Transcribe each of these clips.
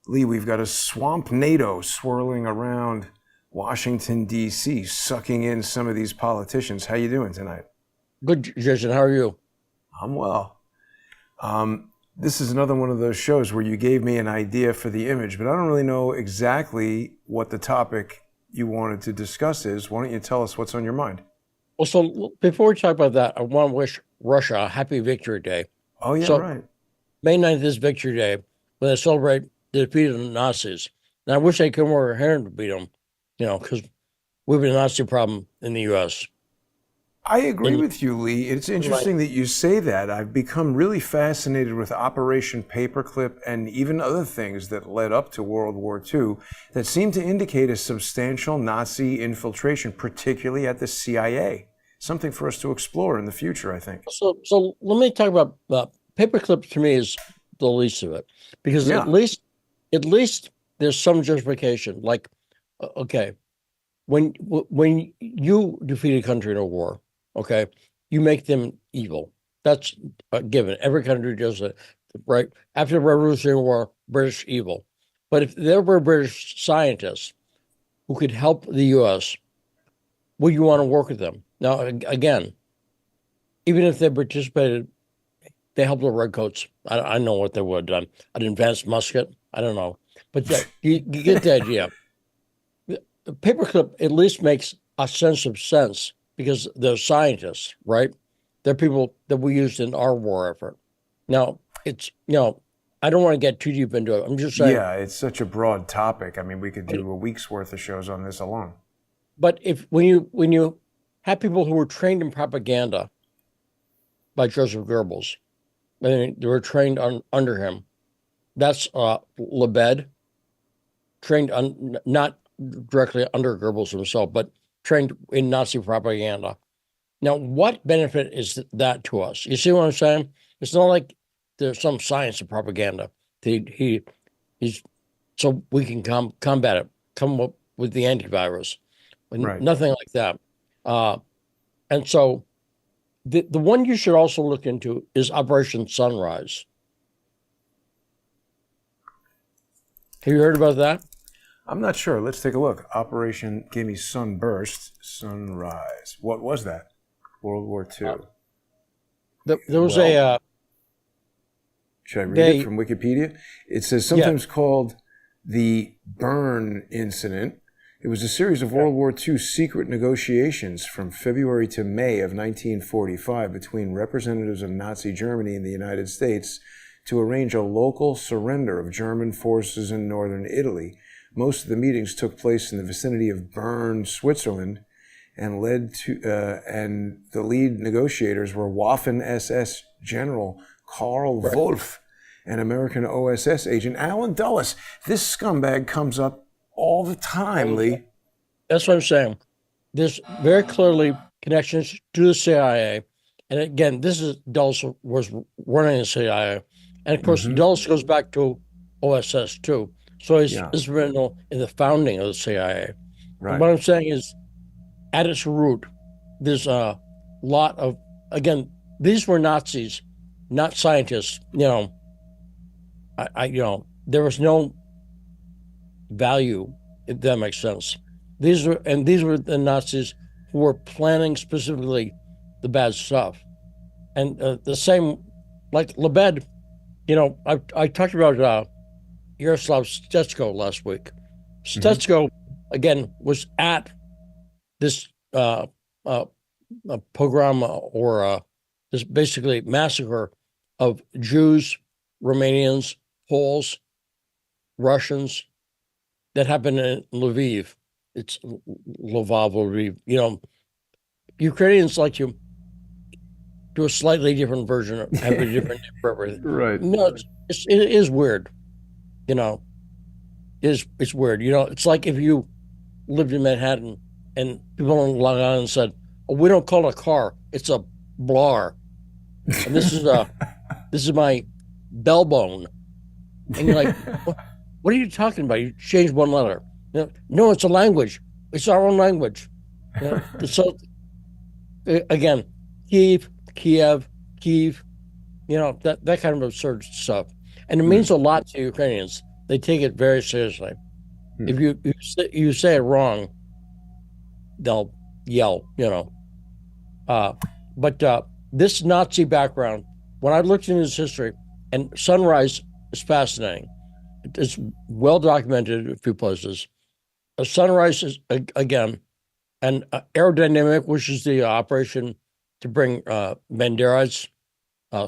Lee, we've got a swamp NATO swirling around Washington, D.C., sucking in some of these politicians. How you doing tonight? Good, Jason. How are you? I'm well. This is another one of those shows where you gave me an idea for the image, but I don't really know exactly what the topic you wanted to discuss is. Why don't you tell us what's on your mind? Well, so before we talk about that, I want to wish Russia a happy Victory Day. Oh, yeah, So right. May 9th is Victory Day when they celebrate the defeat of the Nazis. And I wish they could more here to beat them, because we have a Nazi problem in the U.S. I agree And with you, Lee. It's like, interesting that you say that. I've become really fascinated with Operation Paperclip and even other things that led up to World War II that seem to indicate a substantial Nazi infiltration, particularly at the CIA. Something for us to explore in the future, I think. so let me talk about paperclip. To me is the least of it, because Yeah, at least there's some justification. Like, okay, when you defeat a country in a war, okay, you make them evil. That's a given. Every country does it, right? After the Revolutionary War, British evil. But if there were British scientists who could help the U.S., would you want to work with them? Now, again, even if they participated, they helped the Redcoats. I know what they would. An advanced musket. I don't know, but yeah, you get the idea. The paperclip at least makes a sense of sense because they're scientists, right? They're people that we used in our war effort. Now, I don't want to get too deep into it. I'm just saying, yeah, it's such a broad topic. I mean, we could do a week's worth of shows on this alone. but if when you have people who were trained in propaganda by Joseph Goebbels, I mean, they were trained under him. That's Lebed, trained not directly under Goebbels himself, but trained in Nazi propaganda. Now, what benefit is that to us? You see what I'm saying? It's not like there's some science of propaganda. He's so we can combat it, come up with the antivirus, Right. nothing like that. Uh, and so the one you should also look into is Operation Sunrise. Have you heard about that? I'm not sure. Let's take a look. Operation gave me Sunburst, Sunrise. What was that? World War Uh, II. there was Well, a should I read it they from Wikipedia? It says yeah. sometimes called the Burn Incident. It was a series of Yeah. World War II secret negotiations from February to May of 1945 between representatives of Nazi Germany and the United States to arrange a local surrender of German forces in northern Italy. Most of the meetings took place in the vicinity of Bern, Switzerland, and and the lead negotiators were Waffen SS General Karl Right. Wolff and American OSS agent Alan Dulles. This scumbag comes up all the time, Lee. That's what I'm saying. There's very clearly connections to the CIA. And again, this is Dulles was running the CIA. And of course, Hmm. Dulles goes back to OSS too. So he's Yeah, instrumental in the founding of the CIA. And right. what I'm saying is, at its root, there's a lot of, again, these were Nazis, not scientists. There was no value, if that makes sense. These were the Nazis who were planning specifically the bad stuff. And the same, like Lebed, I talked about Yaroslav Stetsko last week. Hmm. Stetsko, again, was at this uh, pogrom or this basically massacre of Jews, Romanians, Poles, Russians that happened in Lviv. It's Lvov, Lviv. Ukrainians like to do a slightly different version, have a different name for everything. Right. No, it is weird. You know, it's weird. It's like if you lived in Manhattan and people on Long Island said, "Oh, we don't call it a car; it's a blar," and this is my bell bone, and you're like, "What are you talking about? You changed one letter." No, it's a language. It's our own language. So again, Kiev, Kiev, that kind of absurd stuff, and it means Mm. a lot to Ukrainians. They take it very seriously. Hmm. If you say it wrong, they'll yell, you know. But this Nazi background, when I looked into his history, and Sunrise is fascinating. It's well documented in a few places. Sunrise is, again, and aerodynamic, which is the operation to bring Banderas,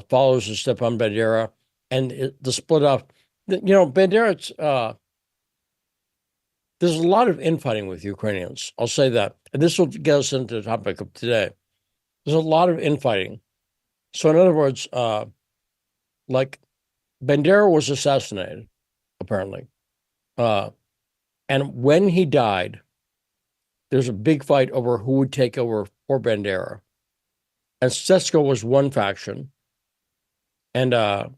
followers of Stepan Bandera, and the split off. You know, Banderas, there's a lot of infighting with Ukrainians. I'll say that. And this will get us into the topic of today. There's a lot of infighting. So in other words, like Bandera was assassinated, apparently. And when he died, there's a big fight over who would take over for Bandera. And Stetsko was one faction. And I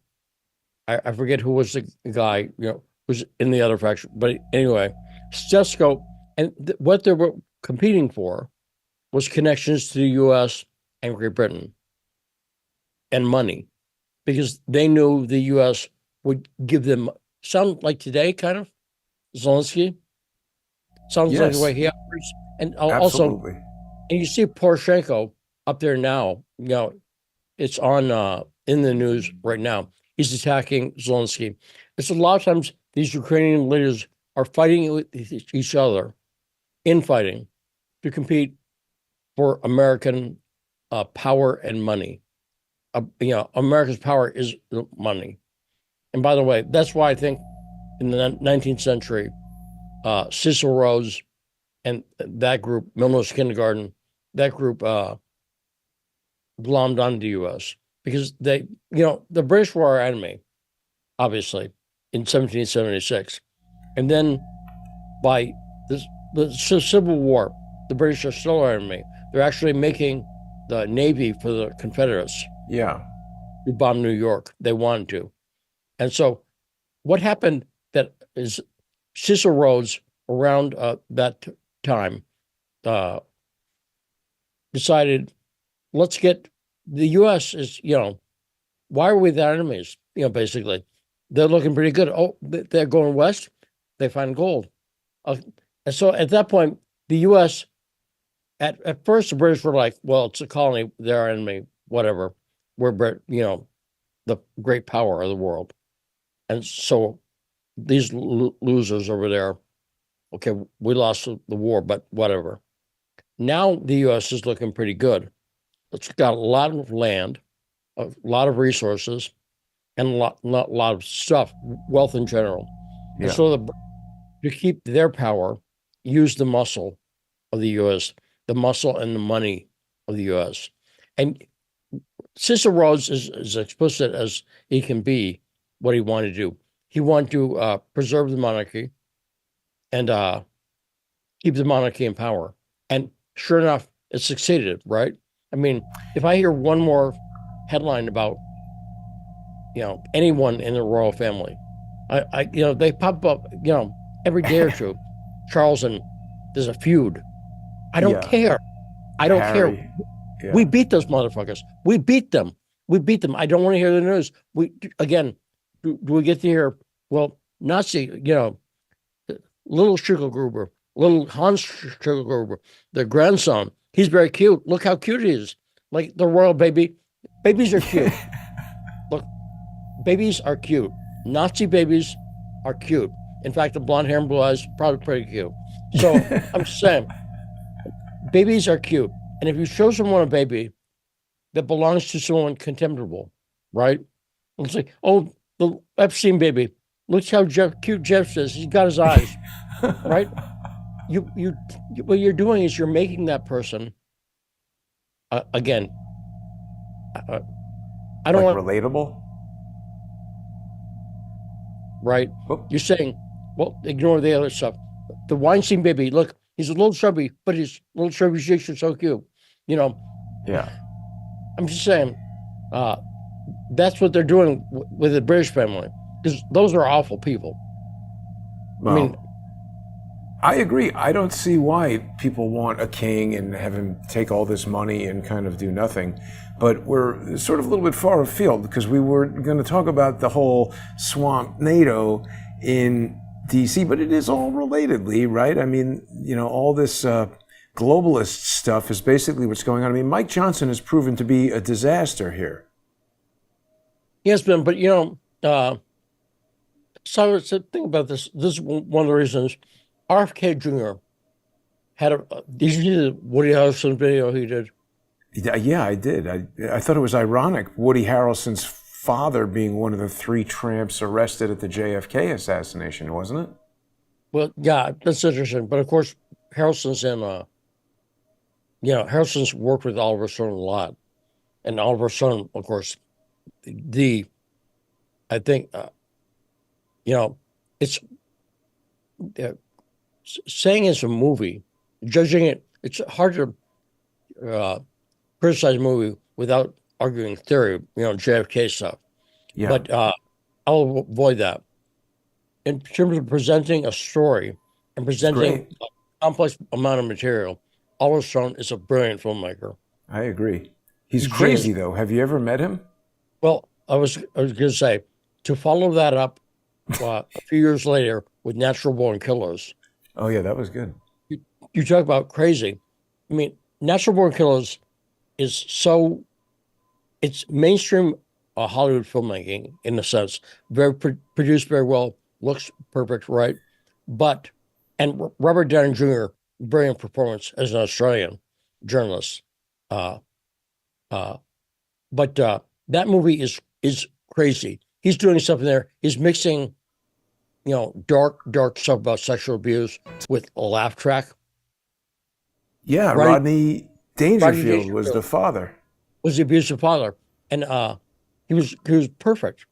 forget who was the guy, you know, who's in the other faction. But anyway, Stetsko, and what they were competing for was connections to the U.S. and Great Britain and money, because they knew the U.S. would give them, sound like today, kind of, Zelensky. Sounds like the way he operates. And also, Absolutely. and you see Poroshenko up there now, you know, it's on in the news right now. He's attacking Zelensky. It's a lot of times these Ukrainian leaders are fighting with each other, infighting, to compete for American power and money. You know, America's power is money. And by the way, that's why I think in the 19th century, Cecil Rhodes and that group, Milner's Kindergarten, that group glommed onto the U.S. because they, you know, the British were our enemy, obviously, in 1776. And then by the Civil War, the British are still our enemy. They're actually making the Navy for the Confederates. Yeah. Who bombed New York. They wanted to. And so what happened that is Cecil Rhodes around that time decided, let's get, the U.S. is, you know, why are we their enemies? You know, basically, they're looking pretty good. Oh, they're going west, they find gold. And so at that point, the U.S., at first, the British were like, well, it's a colony, they're our enemy, whatever. We're, you know, the great power of the world. And so these losers over there, okay, we lost the war, but whatever. Now the U.S. is looking pretty good. It's got a lot of land, a lot of resources, and a lot of stuff, wealth in general. Yeah. And so to keep their power, use the muscle of the U.S., the muscle and the money of the U.S. And Cecil Rhodes is as explicit as he can be what he wanted to do. He wanted to preserve the monarchy and keep the monarchy in power. And sure enough, it succeeded, right? I mean, if I hear one more headline about, you know, anyone in the royal family, I you know, they pop up, you know, every day or two. Charles and there's a feud. I don't care. I don't Harry. care. Yeah. We beat those motherfuckers. We beat them. We beat them. I don't want to hear the news. We again, do we get to hear? Well, Nazi, you know, little Schickelgruber, little Hans Schickelgruber, their grandson. He's very cute. Look how cute he is. Like the royal baby. Babies are cute. Look, babies are cute. Nazi babies are cute. In fact, the blonde hair and blue eyes probably pretty cute. So I'm just saying, babies are cute. And if you show someone a baby that belongs to someone contemptible, right? It's like, oh, the Epstein baby. Look how cute Jeff is. He's got his eyes, right? You, what you're doing is you're making that person, again, I don't like want relatable, right? Oh. You're saying, well, ignore the other stuff. The Weinstein baby, look, he's a little chubby, but his little chubby cheeks are so cute. You know, yeah. I'm just saying, that's what they're doing with the British family, because those are awful people. Well, I mean, I agree. I don't see why people want a king and have him take all this money and kind of do nothing. But we're sort of a little bit far afield because we were going to talk about the whole swamp NATO in D.C., but it is all relatedly, right? I mean, all this globalist stuff is basically what's going on. I mean, Mike Johnson has proven to be a disaster here. Yes, Ben, but so think about this. This is one of the reasons RFK Jr. had did you see the Woody Harrelson video he did? Yeah, I did. I thought it was ironic, Woody Harrelson's father being one of the 3 tramps arrested at the JFK assassination, wasn't it? Well, yeah, that's interesting. But of course, Harrelson's Harrelson's worked with Oliver Stone a lot, and Oliver Stone, of course, I think, it's saying it's a movie, judging it. It's hard to criticize a movie without arguing theory, JFK stuff. Yeah. But I'll avoid that. In terms of presenting a story and presenting a complex amount of material, Oliver Stone is a brilliant filmmaker. I agree. He's crazy, though. Have you ever met him? Well, I was going to say, to follow that up a few years later with Natural Born Killers. Oh, yeah, that was good. You talk about crazy. I mean, Natural Born Killers is it's mainstream Hollywood filmmaking in a sense, very produced very well, looks perfect, right? And Robert Downey Jr., brilliant performance as an Australian journalist. But that movie is crazy. He's doing something there. He's mixing, dark stuff about sexual abuse with a laugh track. Yeah, Rodney Dangerfield was the father. Was the abusive father, and he was perfect.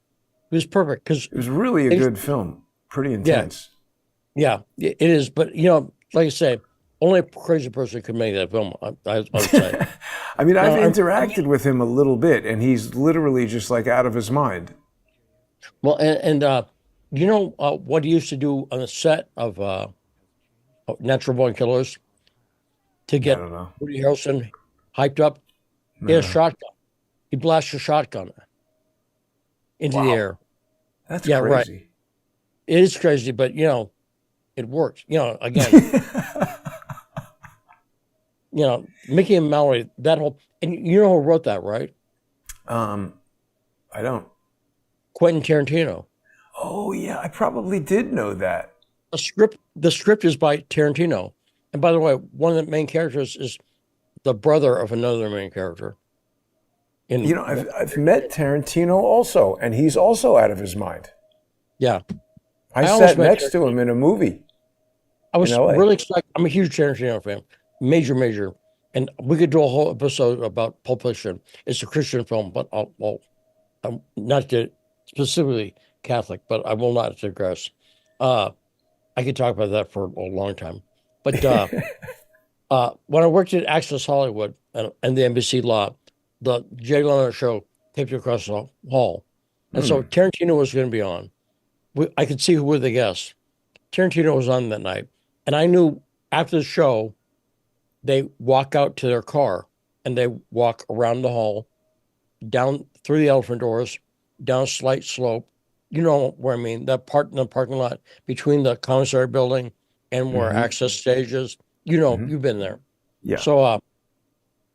He was perfect because it was really a good film. Pretty intense. Yeah, it is. But like I say, only a crazy person could make that film. I would say. I mean, I've interacted with him a little bit, and he's literally just like out of his mind. Well, and what he used to do on the set of Natural Born Killers to get Woody Harrelson hyped up? He had a shotgun. He blasted a shotgun into the air. That's crazy. Right. It is crazy, but it works. Again, Mickey and Mallory, that whole, and you know who wrote that, right? I don't. Quentin Tarantino. Oh yeah, I probably did know that. The script is by Tarantino, and by the way, one of the main characters is the brother of another main character. I've met Tarantino also, and he's also out of his mind. Yeah. I sat next to him in a movie. I was really excited. I'm a huge Tarantino fan. Major. And we could do a whole episode about Pulp Fiction. It's a Christian film, but I'm not specifically Catholic, but I will not digress. I could talk about that for a long time. But when I worked at Access Hollywood and the NBC lot, the Jay Leno show taped across the hall. And so Tarantino was going to be on. I could see who were the guests. Tarantino was on that night. And I knew after the show, they walk out to their car and they walk around the hall, down through the elephant doors, down a slight slope. You know where I mean, that part in the parking lot between the commissary building and where access stage is. You've been there. Yeah. So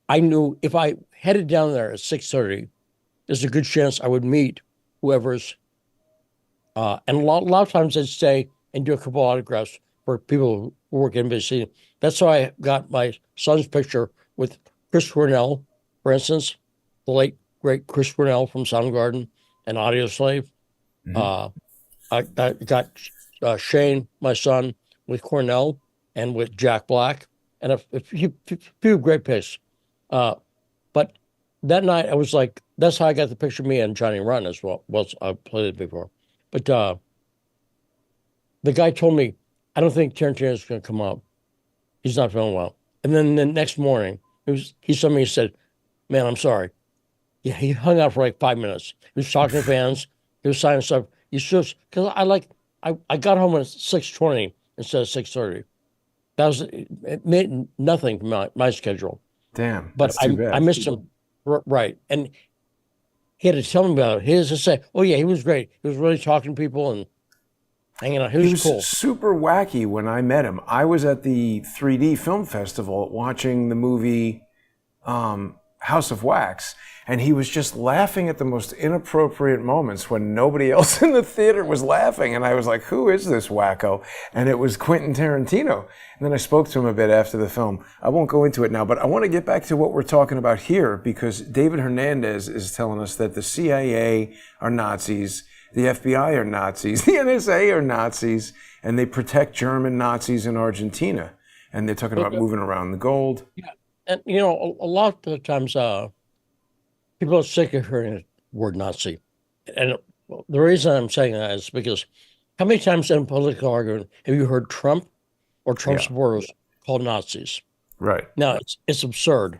I knew if I headed down there at 6:30, there's a good chance I would meet whoever's. And a lot of times I'd stay and do a couple autographs for people who work at NBC. That's how I got my son's picture with Chris Cornell, for instance, the late, great Chris Cornell from Soundgarden and Audioslave. I got Shane, my son, with Cornell and with Jack Black, and a few great picks. But that night, I was like, that's how I got the picture of me and Johnny Run as well. Well, I've played it before. But the guy told me, I don't think Tarantino's going to come up. He's not feeling well. And then the next morning, he saw me and said, man, I'm sorry. Yeah, he hung out for like 5 minutes. He was talking to fans. He was signing stuff. He's just, because I got home at 6:20 instead of 6:30. It made nothing to my schedule. Damn, but I missed him. Right. And he had to tell me about it. He had to say, oh yeah, he was great. He was really talking to people. And hanging out. He He was was cool. super wacky when I met him. I was at the 3D Film Festival watching the movie House of Wax, and he was just laughing at the most inappropriate moments when nobody else in the theater was laughing. And I was like, who is this wacko? And it was Quentin Tarantino. And then I spoke to him a bit after the film. I won't go into it now, but I want to get back to what we're talking about here, because David Hernandez is telling us that the CIA are Nazis, the FBI are Nazis, the NSA are Nazis, and they protect German Nazis in Argentina. And they're talking about moving around the gold. Yeah. And, you know, a lot of the times people are sick of hearing the word Nazi. And the reason I'm saying that is because how many times in a political argument have you heard Trump or Trump Yeah. supporters called Nazis? Right. Now, it's absurd.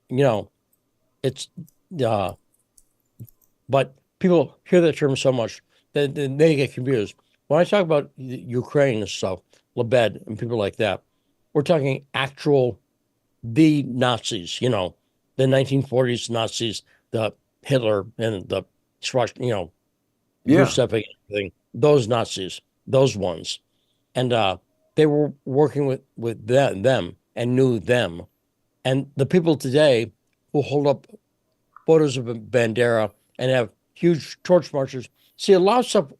You know, it's, but people hear that term so much that they get confused. When I talk about Ukraine and stuff, Lebed and people like that, we're talking actual, the Nazis, you know, the 1940s Nazis, the Hitler and the, you know, Yeah. Gustav and everything, those Nazis, those ones. And they were working with them and knew them. And the people today who hold up photos of a Bandera and have huge torch marches. See, a lot of stuff,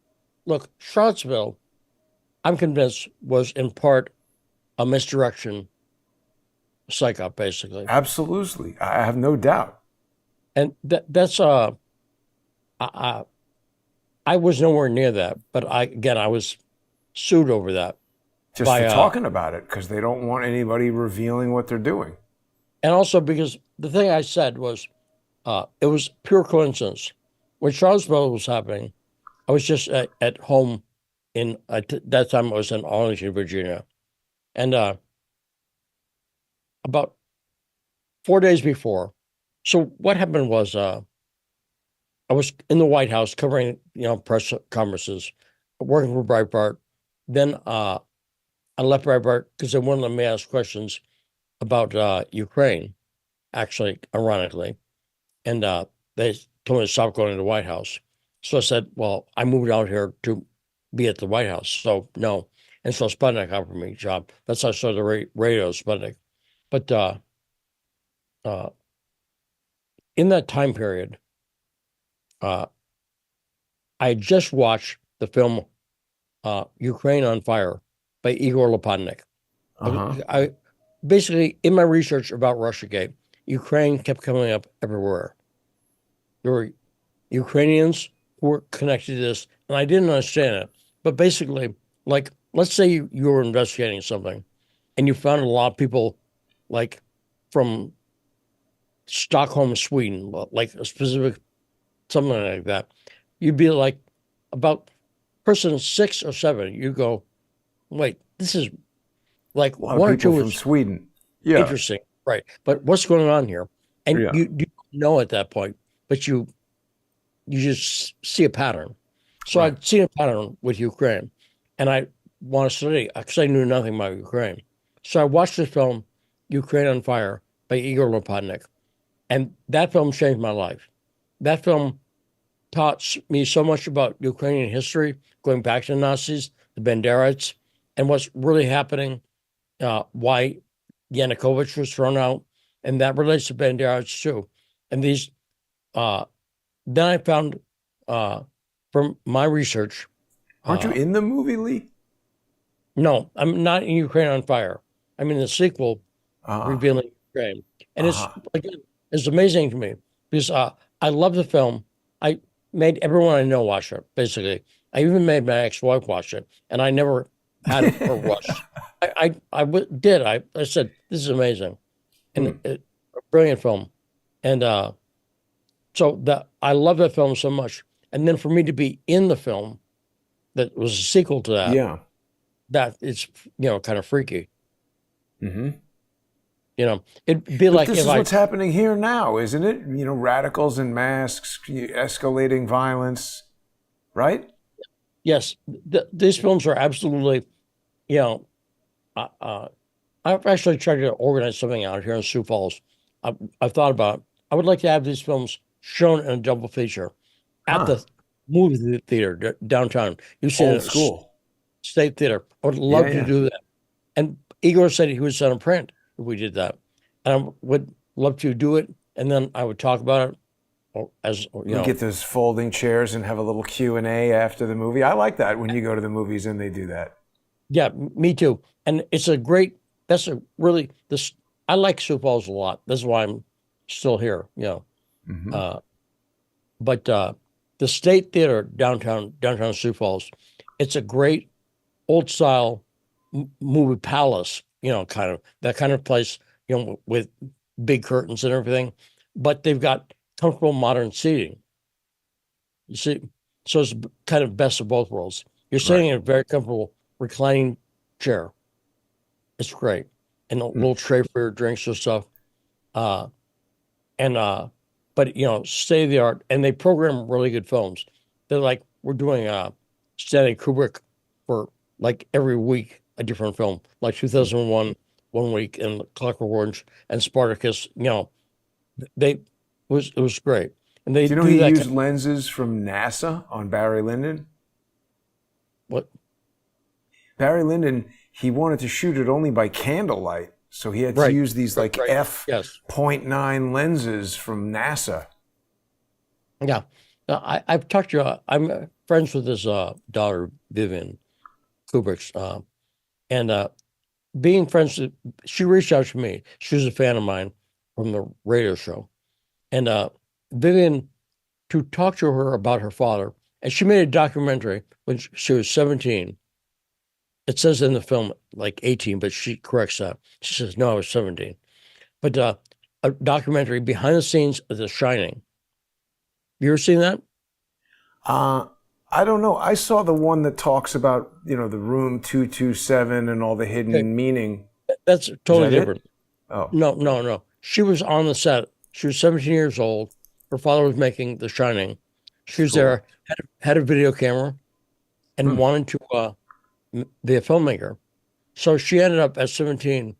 look, Charlottesville, I'm convinced, was in part a misdirection psyop, basically. Absolutely. I have no doubt. And that's I was nowhere near that, but I was sued over that. Just for talking about it, because they don't want anybody revealing what they're doing. And also because the thing I said was, it was pure coincidence. When Charlottesville was happening, I was just at home at that time I was in Arlington, Virginia. And about 4 days before, so what happened was I was in the White House covering, you know, press conferences, working for Breitbart. Then I left Breitbart because they wouldn't let me ask questions about Ukraine, actually, ironically. And they told me to stop going to the White House. So I said, well, I moved out here to be at the White House. So no. And so Sputnik offered me a job. That's how I started the radio Sputnik. But in that time period, I had just watched the film Ukraine on Fire by Igor Lopatnik. I basically, in my research about Russiagate, Ukraine kept coming up everywhere. There were Ukrainians who were connected to this, and I didn't understand it. But basically, like, let's say you were investigating something and you found a lot of people, like, from Stockholm, Sweden, like a specific, something like that. You'd be like, about person 6 or 7, you go, wait, this is like A lot of one or people two from is Sweden. Yeah. interesting, right? But what's going on here? And Yeah. you know at that point, but you just see a pattern. So Right. I'd seen a pattern with Ukraine, and I want to study because I knew nothing about Ukraine. So I watched the film Ukraine on Fire by Igor Lopatnik, and that film changed my life. That film taught me so much about Ukrainian history, going back to the Nazis, the Banderites, and what's really happening, why Yanukovych was thrown out, and that relates to Banderites too. And these, then I found from my research. Aren't you in the movie, Lee? No, I'm not in Ukraine on Fire. I'm in the sequel, revealing Ukraine, and it's amazing to me because I love the film. I made everyone I know watch it. Basically, I even made my ex-wife watch it, and I never had her watch. I did. I said this is amazing, and a brilliant film, and so that I love that film so much. And then for me to be in the film that was a sequel to that, Yeah. that it's, you know, kind of freaky. Mm-hmm. You know, it'd be But like this if is what's happening here now, isn't it? You know, radicals in masks, escalating violence, right? Yes, these films are absolutely, you know, I've actually tried to organize something out here in Sioux Falls. I've thought about, I would like to have these films shown in a double feature at the movie theater downtown. You've seen Old it, school. State Theater. I would Yeah, love to yeah. do that. And Igor said he would send a print if we did that. And I would love to do it. And then I would talk about it as, you We know, get those folding chairs and have a little Q&A after the movie. I like that when you go to the movies and they do that. yeah, me too. And it's a great, that's a really, this, I like Sioux Falls a lot. That's why I'm still here, you know. Hmm. Uh, but the State Theater downtown Sioux Falls, it's a great old style movie palace, you know, kind of that kind of place, you know, with big curtains and everything. But they've got comfortable modern seating. You see, so it's kind of best of both worlds. You're Right. sitting in a very comfortable reclining chair. It's great, and a Mm. little tray for your drinks or stuff. Uh, and but you know, state of the art, and they program really good films. They're like we're doing Stanley Kubrick for like every week a different film, like 2001 one week, and Clockwork Orange and Spartacus. You know, they it was great, and they Do you know do he that used lenses from NASA on Barry Lyndon? what Barry Lyndon, he wanted to shoot it only by candlelight. So he had to right, use these like right, yes, f.9 lenses from NASA. yeah. I've talked to I'm friends with his daughter Vivian Kubrick's, and being friends, she reached out to me. She was a fan of mine from the radio show. And Vivian, to talk to her about her father, and she made a documentary when she was 17. It says in the film like 18, but she corrects that. She says, no, I was 17. But a documentary behind the scenes of The Shining. You ever seen that? Uh, I don't know. I saw the one that talks about, the room 227 and all the Okay, hidden meaning. that's Is totally that it? different. Oh, No, no, no. She was on the set. She was 17 years old. Her father was making The Shining. She was cool. there, had a video camera, and Hmm. wanted to be a filmmaker. So she ended up at 17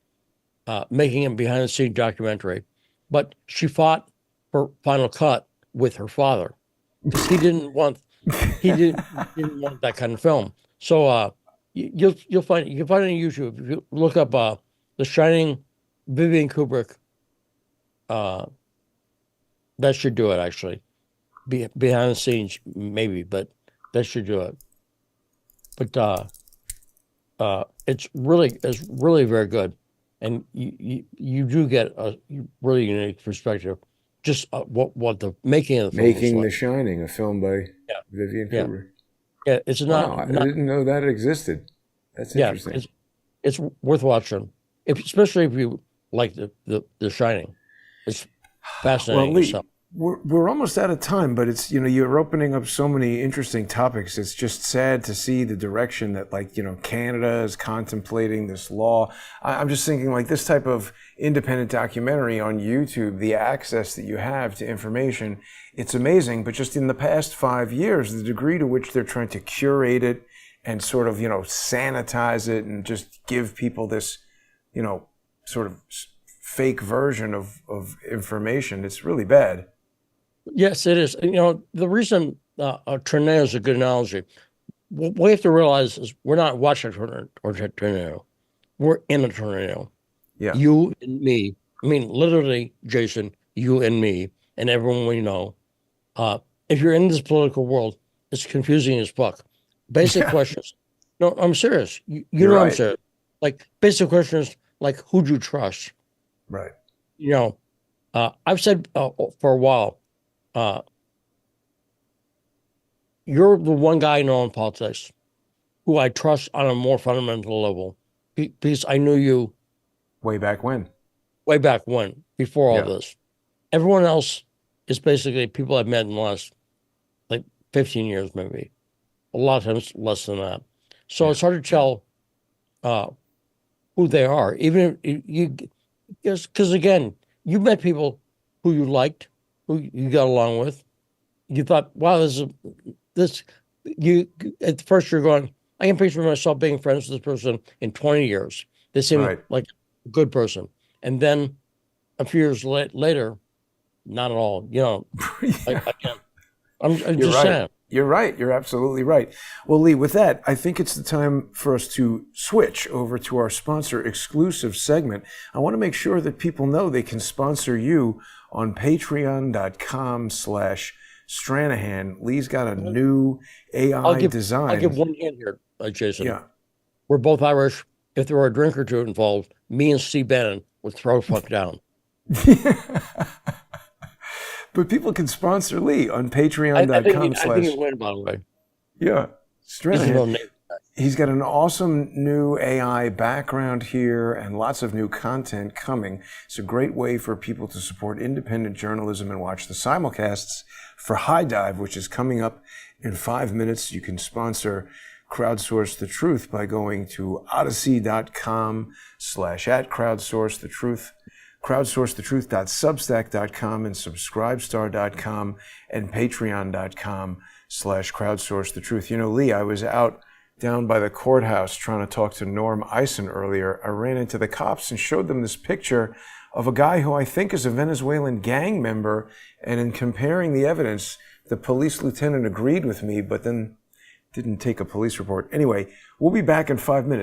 making a behind the scenes documentary. But she fought for Final Cut with her father because he didn't want that kind of film. So you'll find you can find it on YouTube if you look up The Shining, Vivian Kubrick. Uh, that should do it actually. Behind the scenes maybe, but that should do it. But it's really very good, and you do get a really unique perspective. Just what the making of the film was Making like. The Shining, a film by Yeah, Vivian yeah, Kubrick. yeah. It's Wow, I not didn't know that existed. That's yeah. interesting. It's worth watching, especially if you like the Shining. It's Well, fascinating as Lee, hell. we're almost out of time, but it's, you're opening up so many interesting topics. It's just sad to see the direction that, like, Canada is contemplating this law. I'm just thinking, like, this type of independent documentary on YouTube, the access that you have to information, it's amazing. But just in the past 5 years, the degree to which they're trying to curate it and sort of, sanitize it and just give people this, sort of fake version of information, it's really bad. Yes, it is. The reason a tornado is a good analogy. What we have to realize is we're not watching a tornado. We're in a tornado. Yeah. You and me. I mean, literally, Jason, you and me, and everyone we know. If you're in this political world, it's confusing as fuck. Basic Yeah. questions. No, I'm serious. You You're know I'm right. serious. Like basic questions like who'd you trust? Right. You know, I've said for a while, uh, you're the one guy I know in politics who I trust on a more fundamental level because I knew you Way back when. way back when, before all Yeah. this. Everyone else is basically people I've met in the last like 15 years, maybe. A lot of times less than that. So Yeah. it's hard to tell uh, who they are, even if you, because again, you met people who you liked, who you got along with. You thought, wow, this, you, at first you're going, I can picture myself being friends with this person in 20 years. They seem Right. like a good person. And then a few years later, not at all. Yeah. Again, I'm You're just right. saying. You're right. You're absolutely right. Well, Lee, with that, I think it's the time for us to switch over to our sponsor exclusive segment. I want to make sure that people know they can sponsor you on patreon.com/Stranahan. Lee's got a new AI design. I'll give one hint here, Jason. Yeah. We're both Irish. If there were a drink or two involved, me and Steve Bannon would throw fuck down. But people can sponsor Lee on I patreon.com/. think he'll win, by the way. Yeah. Stranahan. He's He's got an awesome new AI background here and lots of new content coming. It's a great way for people to support independent journalism and watch the simulcasts for High Dive, which is coming up in 5 minutes. You can sponsor Crowdsource the Truth by going to odyssey.com/@crowdsourcethetruth, crowdsourcethetruth.substack.com, and subscribestar.com, and patreon.com/crowdsourcethetruth. You know, Lee, I was out down by the courthouse trying to talk to Norm Eisen earlier. I ran into the cops and showed them this picture of a guy who I think is a Venezuelan gang member. And in comparing the evidence, the police lieutenant agreed with me, but then didn't take a police report. Anyway, we'll be back in 5 minutes.